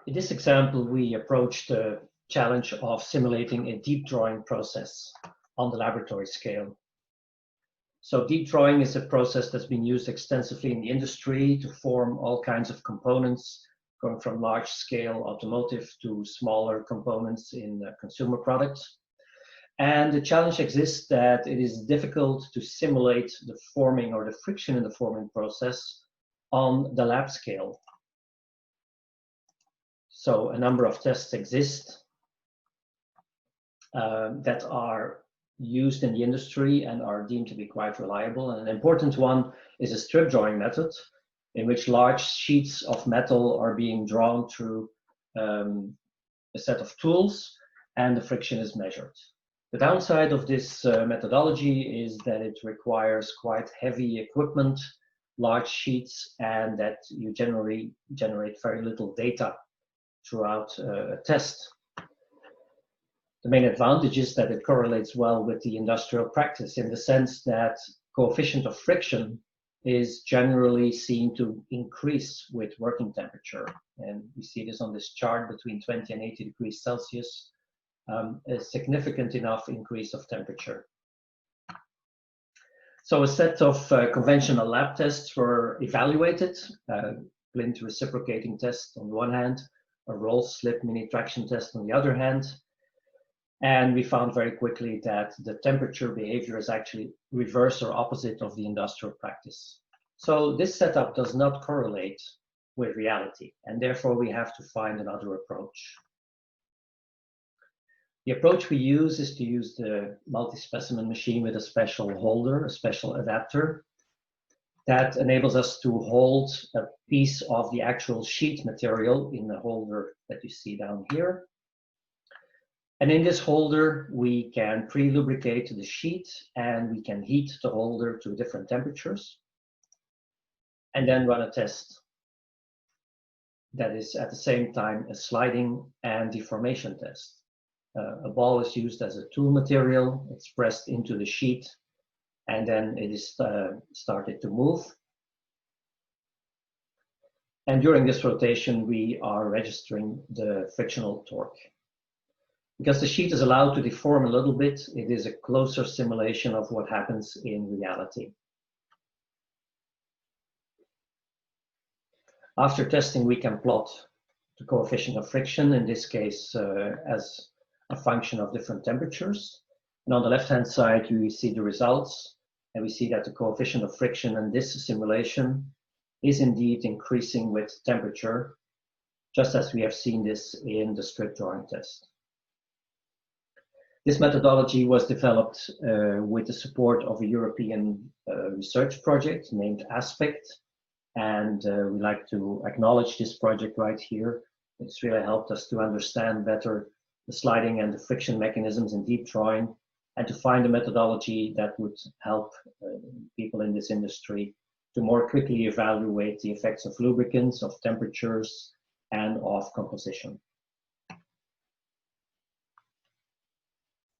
In this example, we approached the challenge of simulating a deep drawing process on the laboratory scale. So deep drawing is a process that's been used extensively in the industry to form all kinds of components, going from large scale automotive to smaller components in consumer products. And the challenge exists that it is difficult to simulate the forming or the friction in the forming process on the lab scale. So a number of tests exist that are used in the industry and are deemed to be quite reliable. And an important one is a strip drawing method, in which large sheets of metal are being drawn through a set of tools, and the friction is measured. The downside of this methodology is that it requires quite heavy equipment, large sheets, and that you generally generate very little data throughout a test. The main advantage is that it correlates well with the industrial practice in the sense that coefficient of friction is generally seen to increase with working temperature. And we see this on this chart between 20 and 80 degrees Celsius, a significant enough increase of temperature. So a set of conventional lab tests were evaluated, blind reciprocating test on the one hand, a roll slip mini traction test on the other hand. And we found very quickly that the temperature behavior is actually reverse or opposite of the industrial practice. So this setup does not correlate with reality, and therefore we have to find another approach. The approach we use is to use the multi-specimen machine with a special holder, a special adapter, that enables us to hold a piece of the actual sheet material in the holder that you see down here. And in this holder, we can pre-lubricate the sheet and we can heat the holder to different temperatures and then run a test that is at the same time a sliding and deformation test. A ball is used as a tool material, it's pressed into the sheet, and then it is started to move. And during this rotation, we are registering the frictional torque. Because the sheet is allowed to deform a little bit, it is a closer simulation of what happens in reality. After testing, we can plot the coefficient of friction, in this case as a function of different temperatures. And on the left-hand side, you see the results, and we see that the coefficient of friction in this simulation is indeed increasing with temperature, just as we have seen this in the strip drawing test. This methodology was developed with the support of a European research project named Aspect, and we'd like to acknowledge this project right here. It's really helped us to understand better the sliding and the friction mechanisms in deep drawing, and to find a methodology that would help people in this industry to more quickly evaluate the effects of lubricants, of temperatures, and of composition.